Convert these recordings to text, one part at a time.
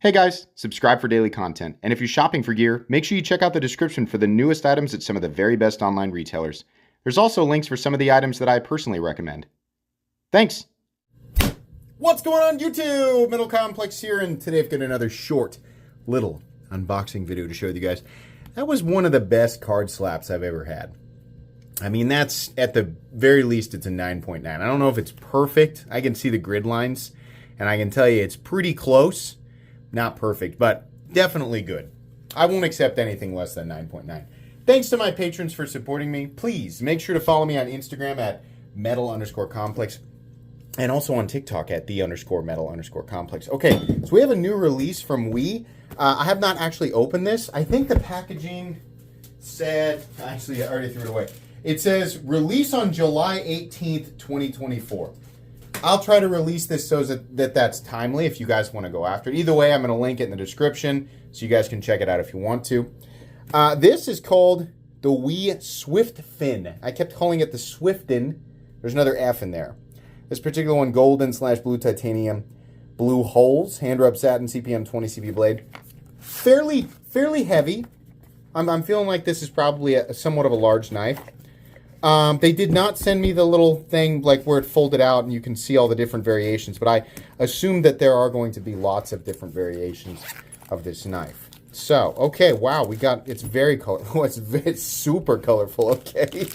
Hey guys, subscribe for daily content. And if you're shopping for gear, make sure you check out the description for the newest items at some of the very best online retailers. There's also links for some of the items that I personally recommend. Thanks! What's going on YouTube? Metal Complex here, and today I've got another short, little unboxing video to show you guys. That was one of the best card slaps I've ever had. I mean, that's, at the very least, it's a 9.9. I don't know if it's perfect. I can see the grid lines, and I can tell you it's pretty close. Not perfect, but definitely good. I won't accept anything less than 9.9. Thanks to my patrons for supporting me. Please make sure to follow me on Instagram at metal_complex and also on TikTok at _metal_complex. Okay, so we have a new release from WE. I have not actually opened this. I think the packaging said, actually I already threw it away. It says release on July 18th, 2024. I'll try to release this so that that's timely if you guys want to go after it. Either way, I'm going to link it in the description so you guys can check it out if you want to. This is called the WE Swiftfin. I kept calling it the Swiftfin. There's another F in there. This particular one, golden/blue titanium, blue holes, hand rub satin, CPM 20 CV blade. Fairly heavy. I'm feeling like this is probably somewhat of a large knife. They did not send me the little thing like where it folded out and you can see all the different variations, but I assume that there are going to be lots of different variations of this knife. So, okay, wow, it's very colorful. It's super colorful, okay.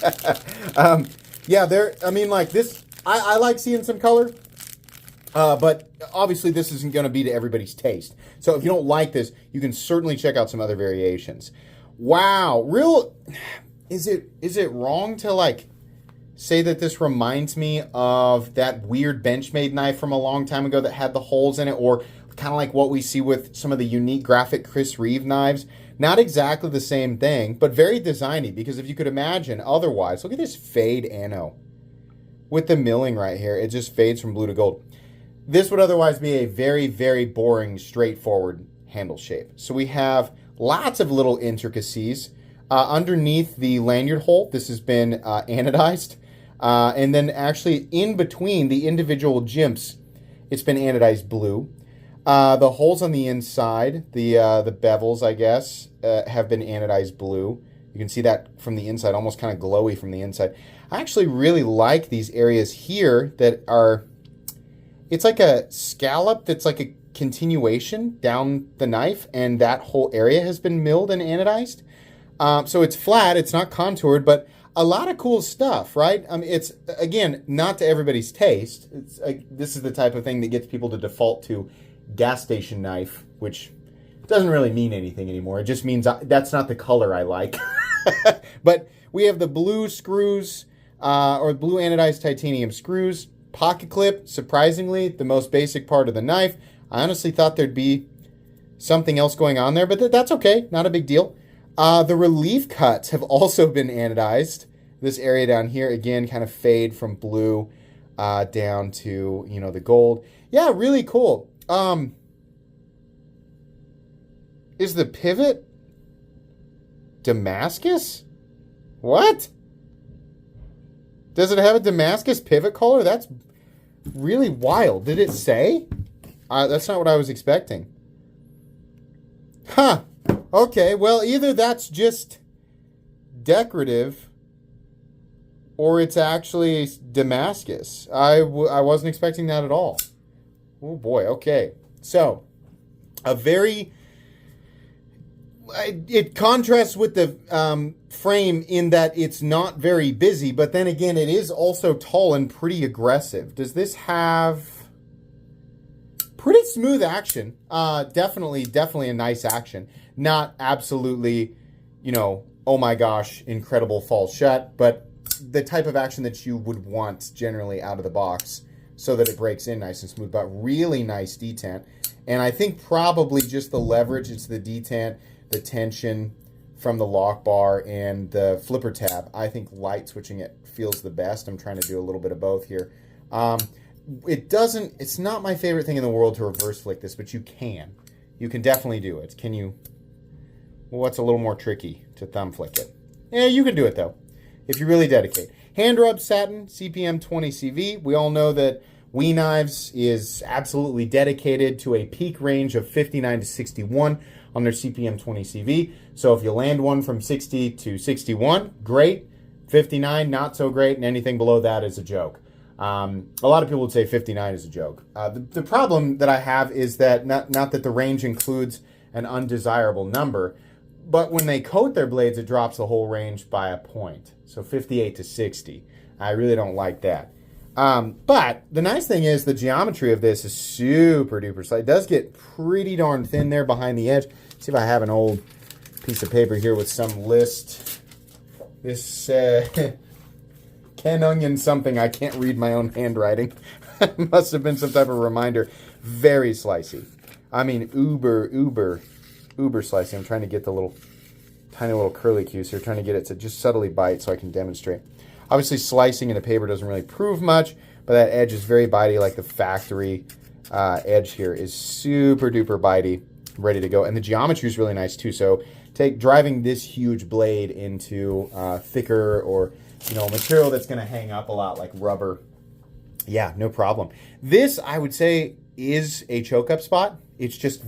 Yeah, I mean, like this, I like seeing some color, but obviously this isn't going to be to everybody's taste. So if you don't like this, you can certainly check out some other variations. Wow, Is it wrong to like say that this reminds me of that weird Benchmade knife from a long time ago that had the holes in it, or kind of like what we see with some of the unique graphic Chris Reeve knives? Not exactly the same thing, but very designy, because if you could imagine otherwise, look at this fade ano. With the milling right here, it just fades from blue to gold. This would otherwise be a very, very boring, straightforward handle shape. So we have lots of little intricacies. Underneath the lanyard hole, this has been anodized. And then actually in between the individual jimps, it's been anodized blue. The holes on the inside, the bevels, I guess, have been anodized blue. You can see that from the inside, almost kind of glowy from the inside. I actually really like these areas here that are, it's like a scallop that's like a continuation down the knife, and that whole area has been milled and anodized. So it's flat, it's not contoured, but a lot of cool stuff, right? I mean, it's, again, not to everybody's taste. It's this is the type of thing that gets people to default to gas station knife, which doesn't really mean anything anymore. It just means that's not the color I like. But we have the blue screws, or blue anodized titanium screws. Pocket clip, surprisingly, the most basic part of the knife. I honestly thought there'd be something else going on there, but that's okay, not a big deal. The relief cuts have also been anodized. This area down here, again, kind of fade from blue down to, you know, the gold. Yeah, really cool. Is the pivot Damascus? What? Does it have a Damascus pivot color? That's really wild. Did it say? That's not what I was expecting. Huh. Okay, well, either that's just decorative or it's actually Damascus. I wasn't expecting that at all. Oh, boy, okay. So, it contrasts with the frame in that it's not very busy, but then again, it is also tall and pretty aggressive. Does this have pretty smooth action? Definitely a nice action. Not absolutely, you know, oh my gosh, incredible false shut, but the type of action that you would want generally out of the box so that it breaks in nice and smooth, but really nice detent. And I think probably just the leverage, it's the detent, the tension from the lock bar and the flipper tab. I think light switching it feels the best. I'm trying to do a little bit of both here. It's not my favorite thing in the world to reverse flick this, but you can. You can definitely do it. Can you? Well, it's a little more tricky to thumb flick it. Yeah, you can do it though, if you really dedicate. Hand rub satin, CPM 20 CV. We all know that WE Knives is absolutely dedicated to a peak range of 59 to 61 on their CPM 20 CV. So if you land one from 60 to 61, great. 59, not so great, and anything below that is a joke. A lot of people would say 59 is a joke. The problem that I have is that not that the range includes an undesirable number, but when they coat their blades, it drops the whole range by a point. So 58 to 60. I really don't like that. But the nice thing is the geometry of this is super duper slight. It does get pretty darn thin there behind the edge. Let's see if I have an old piece of paper here with some list. This Ken Onion something. I can't read my own handwriting. Must have been some type of reminder. Very slicey. I mean, uber slicey. I'm trying to get the tiny little curly cues here, trying to get it to just subtly bite so I can demonstrate. Obviously, slicing in the paper doesn't really prove much, but that edge is very bitey, like the factory edge here is super duper bitey, ready to go. And the geometry is really nice too. So driving this huge blade into thicker or material that's going to hang up a lot like rubber. Yeah, no problem. This, I would say, is a choke up spot. It's just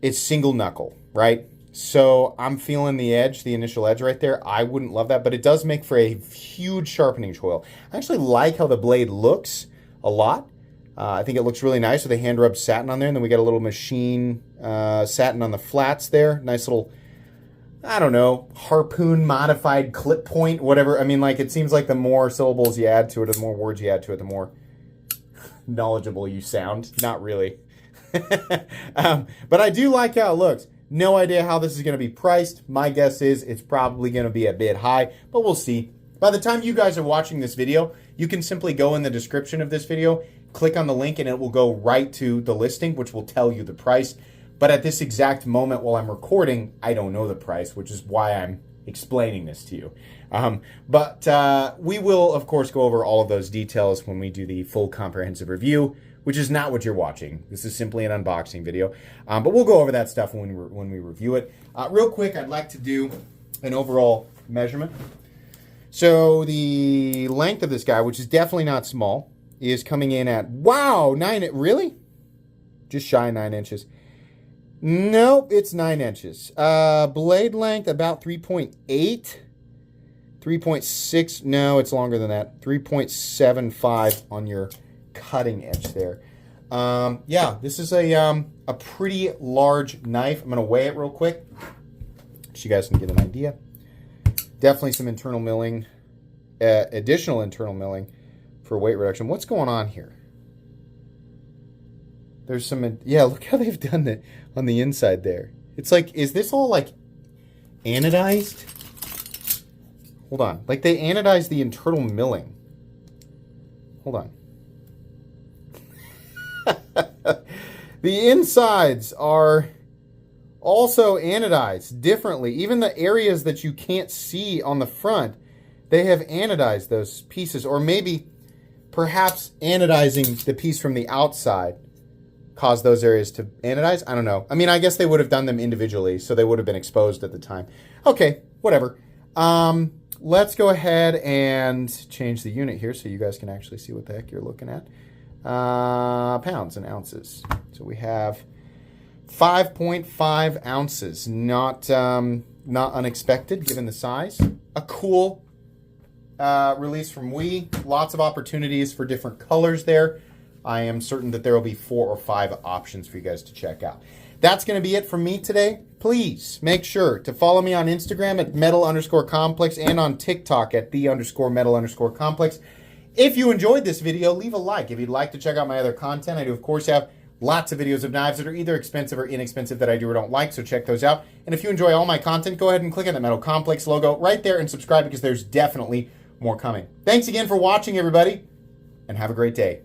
it's single knuckle, right? So I'm feeling the edge, the initial edge right there. I wouldn't love that, but it does make for a huge sharpening choil. I actually like how the blade looks a lot. I think it looks really nice with a hand rubbed satin on there, and then we got a little machine satin on the flats there. Nice little, I don't know, harpoon modified clip point, whatever. I mean, like, it seems like the more syllables you add to it, the more words you add to it, the more knowledgeable you sound. Not really. But I do like how it looks. No idea how this is going to be priced. My guess is it's probably going to be a bit high, but we'll see. By the time you guys are watching this video, you can simply go in the description of this video, click on the link, and it will go right to the listing, which will tell you the price. But at this exact moment while I'm recording, I don't know the price, which is why I'm explaining this to you. But we will, of course, go over all of those details when we do the full comprehensive review, which is not what you're watching. This is simply an unboxing video. But we'll go over that stuff when we review it. Real quick, I'd like to do an overall measurement. So the length of this guy, which is definitely not small, is coming in at, wow, really? Just shy of 9 inches. Nope, it's 9 inches. Blade length, about 3.8. 3.6, no, it's longer than that. 3.75 on your cutting edge there. Yeah, this is a pretty large knife. I'm going to weigh it real quick so you guys can get an idea. Definitely some internal milling, additional internal milling for weight reduction. What's going on here? There's some, yeah, look how they've done it on the inside there. It's like, is this all like anodized? Hold on. Like they anodized the internal milling. Hold on. The insides are also anodized differently. Even the areas that you can't see on the front, they have anodized those pieces. Or maybe perhaps anodizing the piece from the outside caused those areas to anodize. I don't know. I mean, I guess they would have done them individually, so they would have been exposed at the time. Okay, whatever. Let's go ahead and change the unit here so you guys can actually see what the heck you're looking at. Pounds and ounces. So we have 5.5 ounces. Not unexpected given the size. A cool release from WE. Lots of opportunities for different colors there. I am certain that there will be 4 or 5 options for you guys to check out. That's going to be it from me today. Please make sure to follow me on Instagram at metal_complex and on TikTok at the_metal_complex. If you enjoyed this video, leave a like. If you'd like to check out my other content, I do, of course, have lots of videos of knives that are either expensive or inexpensive that I do or don't like, so check those out. And if you enjoy all my content, go ahead and click on the Metal Complex logo right there and subscribe because there's definitely more coming. Thanks again for watching, everybody, and have a great day.